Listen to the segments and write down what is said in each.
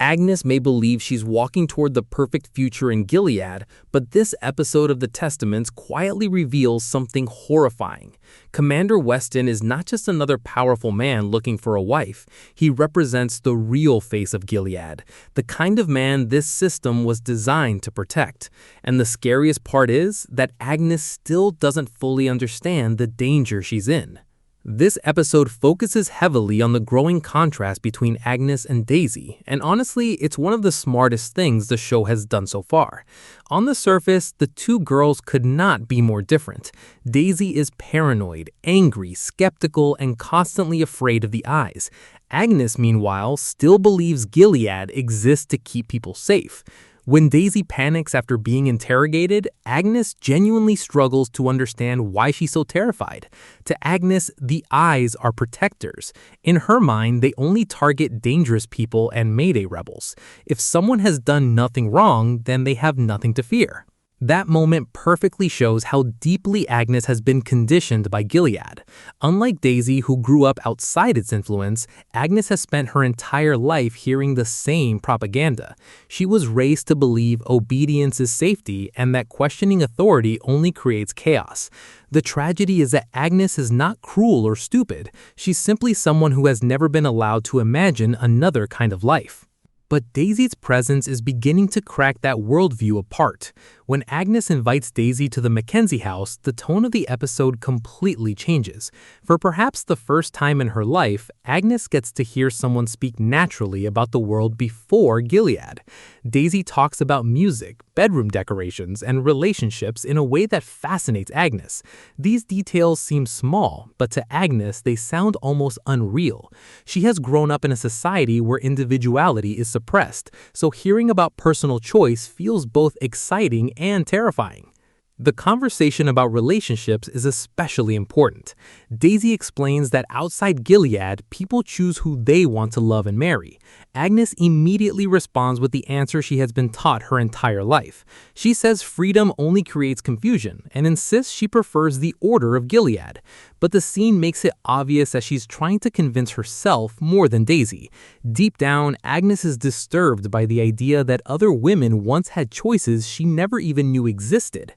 Agnes may believe she's walking toward the perfect future in Gilead, but this episode of the Testaments quietly reveals something horrifying. Commander Weston is not just another powerful man looking for a wife. He represents the real face of Gilead, the kind of man this system was designed to protect. And the scariest part is that Agnes still doesn't fully understand the danger she's in. This episode focuses heavily on the growing contrast between Agnes and Daisy, and honestly, it's one of the smartest things the show has done so far. On the surface, the two girls could not be more different. Daisy is paranoid, angry, skeptical, and constantly afraid of the eyes. Agnes, meanwhile, still believes Gilead exists to keep people safe. When Daisy panics after being interrogated, Agnes genuinely struggles to understand why she's so terrified. To Agnes, the eyes are protectors. In her mind, they only target dangerous people and Mayday rebels. If someone has done nothing wrong, then they have nothing to fear. That moment perfectly shows how deeply Agnes has been conditioned by Gilead. Unlike Daisy, who grew up outside its influence, Agnes has spent her entire life hearing the same propaganda. She was raised to believe obedience is safety and that questioning authority only creates chaos. The tragedy is that Agnes is not cruel or stupid. She's simply someone who has never been allowed to imagine another kind of life. But Daisy's presence is beginning to crack that worldview apart. When Agnes invites Daisy to the Mackenzie house, the tone of the episode completely changes. For perhaps the first time in her life, Agnes gets to hear someone speak naturally about the world before Gilead. Daisy talks about music, bedroom decorations, and relationships in a way that fascinates Agnes. These details seem small, but to Agnes, they sound almost unreal. She has grown up in a society where individuality is suppressed, so hearing about personal choice feels both exciting and terrifying. The conversation about relationships is especially important. Daisy explains that outside Gilead, people choose who they want to love and marry. Agnes immediately responds with the answer she has been taught her entire life. She says freedom only creates confusion and insists she prefers the order of Gilead. But the scene makes it obvious that she's trying to convince herself more than Daisy. Deep down, Agnes is disturbed by the idea that other women once had choices she never even knew existed.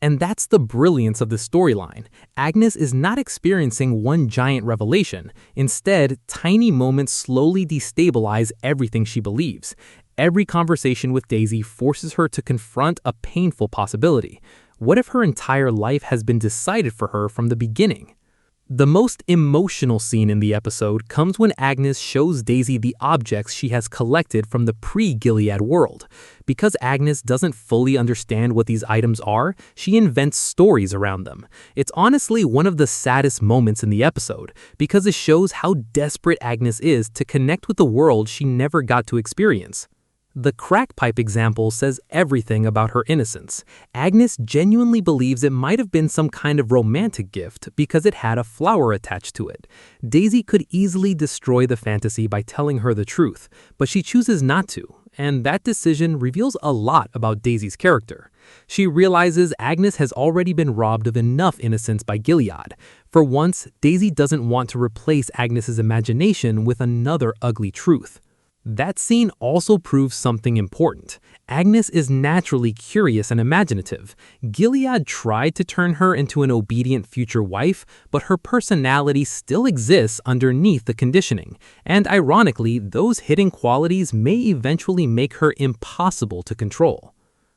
And that's the brilliance of the storyline. Agnes is not experiencing one giant revelation. Instead, tiny moments slowly destabilize everything she believes. Every conversation with Daisy forces her to confront a painful possibility. What if her entire life has been decided for her from the beginning? The most emotional scene in the episode comes when Agnes shows Daisy the objects she has collected from the pre-Gilead world. Because Agnes doesn't fully understand what these items are, she invents stories around them. It's honestly one of the saddest moments in the episode, because it shows how desperate Agnes is to connect with the world she never got to experience. The crack pipe example says everything about her innocence. Agnes genuinely believes it might have been some kind of romantic gift because it had a flower attached to it. Daisy could easily destroy the fantasy by telling her the truth, but she chooses not to, and that decision reveals a lot about Daisy's character. She realizes Agnes has already been robbed of enough innocence by Gilead. For once, Daisy doesn't want to replace Agnes's imagination with another ugly truth. That scene also proves something important. Agnes is naturally curious and imaginative. Gilead tried to turn her into an obedient future wife, but her personality still exists underneath the conditioning. And ironically, those hidden qualities may eventually make her impossible to control.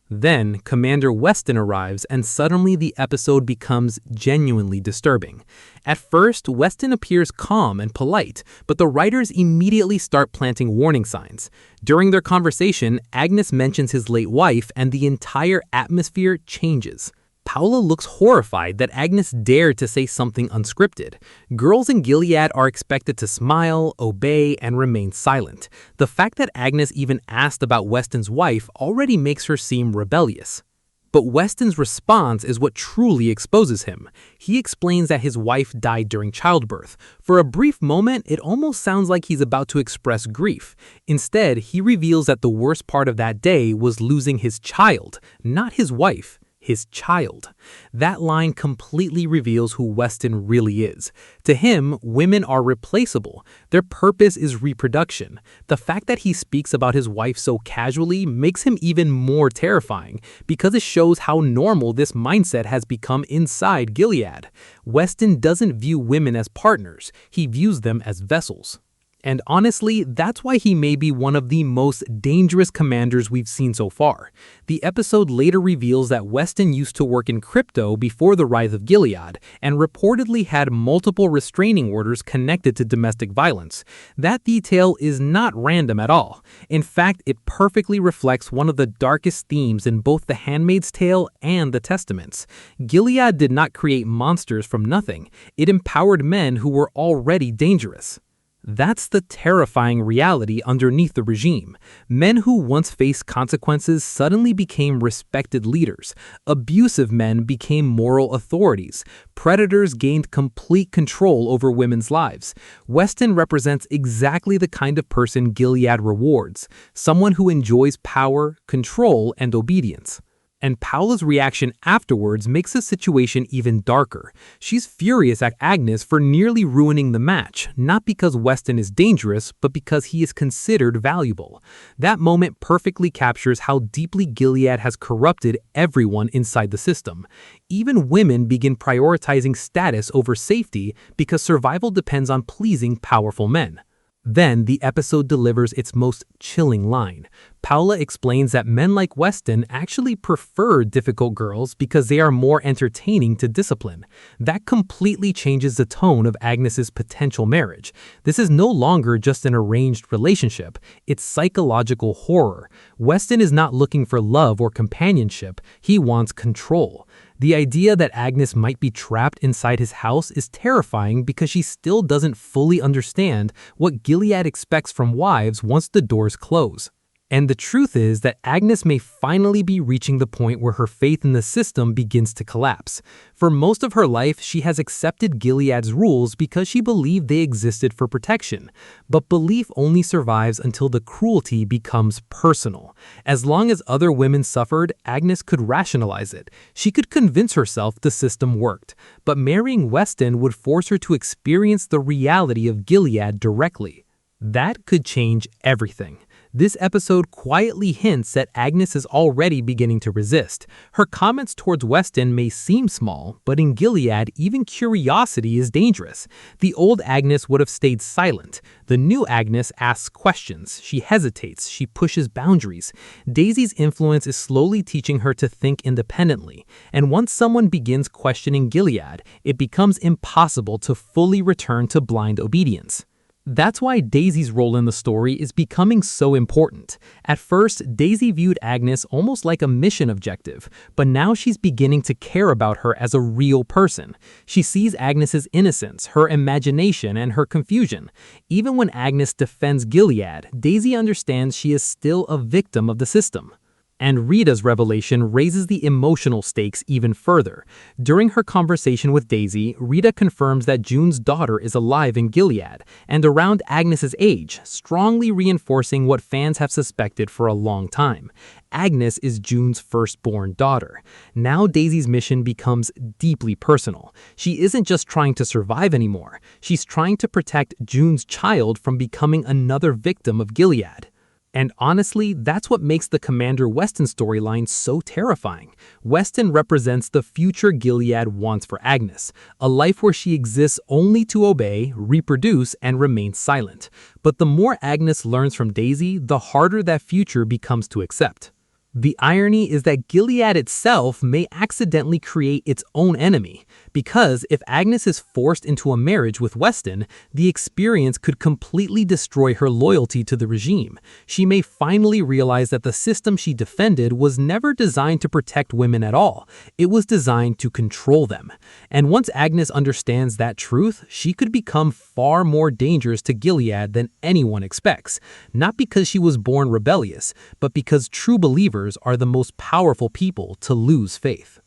Then, Commander Weston arrives and suddenly the episode becomes genuinely disturbing. At first, Weston appears calm and polite, but the writers immediately start planting warning signs. During their conversation, Agnes mentions his late wife and the entire atmosphere changes. Paula looks horrified that Agnes dared to say something unscripted. Girls in Gilead are expected to smile, obey, and remain silent. The fact that Agnes even asked about Weston's wife already makes her seem rebellious. But Weston's response is what truly exposes him. He explains that his wife died during childbirth. For a brief moment, it almost sounds like he's about to express grief. Instead, he reveals that the worst part of that day was losing his child, not his wife. his child. That line completely reveals who Weston really is. To him, women are replaceable. Their purpose is reproduction. The fact that he speaks about his wife so casually makes him even more terrifying, because it shows how normal this mindset has become inside Gilead. Weston doesn't view women as partners, he views them as vessels. And honestly, that's why he may be one of the most dangerous commanders we've seen so far. The episode later reveals that Weston used to work in crypto before the rise of Gilead, and reportedly had multiple restraining orders connected to domestic violence. That detail is not random at all. In fact, it perfectly reflects one of the darkest themes in both the Handmaid's Tale and the Testaments. Gilead did not create monsters from nothing. It empowered men who were already dangerous. That's the terrifying reality underneath the regime. Men who once faced consequences suddenly became respected leaders. Abusive men became moral authorities. Predators gained complete control over women's lives. Weston represents exactly the kind of person Gilead rewards, someone who enjoys power, control, and obedience. And Paula's reaction afterwards makes the situation even darker. She's furious at Agnes for nearly ruining the match, not because Weston is dangerous, but because he is considered valuable. That moment perfectly captures how deeply Gilead has corrupted everyone inside the system. Even women begin prioritizing status over safety because survival depends on pleasing powerful men. Then the episode delivers its most chilling line. Paula explains that men like Weston actually prefer difficult girls because they are more entertaining to discipline. That completely changes the tone of Agnes's potential marriage. This is no longer just an arranged relationship, it's psychological horror. Weston is not looking for love or companionship, he wants control. The idea that Agnes might be trapped inside his house is terrifying because she still doesn't fully understand what Gilead expects from wives once the doors close. And the truth is that Agnes may finally be reaching the point where her faith in the system begins to collapse. For most of her life, she has accepted Gilead's rules because she believed they existed for protection. But belief only survives until the cruelty becomes personal. As long as other women suffered, Agnes could rationalize it. She could convince herself the system worked. But marrying Weston would force her to experience the reality of Gilead directly. That could change everything. This episode quietly hints that Agnes is already beginning to resist. Her comments towards Weston may seem small, but in Gilead, even curiosity is dangerous. The old Agnes would have stayed silent. The new Agnes asks questions. She hesitates. She pushes boundaries. Daisy's influence is slowly teaching her to think independently. And once someone begins questioning Gilead, it becomes impossible to fully return to blind obedience. That's why Daisy's role in the story is becoming so important. At first, Daisy viewed Agnes almost like a mission objective, but now she's beginning to care about her as a real person. She sees Agnes's innocence, her imagination, and her confusion. Even when Agnes defends Gilead, Daisy understands she is still a victim of the system. And Rita's revelation raises the emotional stakes even further. During her conversation with Daisy, Rita confirms that June's daughter is alive in Gilead and around Agnes's age, strongly reinforcing what fans have suspected for a long time. Agnes is June's firstborn daughter. Now Daisy's mission becomes deeply personal. She isn't just trying to survive anymore. She's trying to protect June's child from becoming another victim of Gilead. And honestly, that's what makes the Commander Weston storyline so terrifying. Weston represents the future Gilead wants for Agnes, a life where she exists only to obey, reproduce, and remain silent. But the more Agnes learns from Daisy, the harder that future becomes to accept. The irony is that Gilead itself may accidentally create its own enemy, because if Agnes is forced into a marriage with Weston, the experience could completely destroy her loyalty to the regime. She may finally realize that the system she defended was never designed to protect women at all. It was designed to control them. And once Agnes understands that truth, she could become far more dangerous to Gilead than anyone expects, not because she was born rebellious, but because true believers are the most powerful people to lose faith.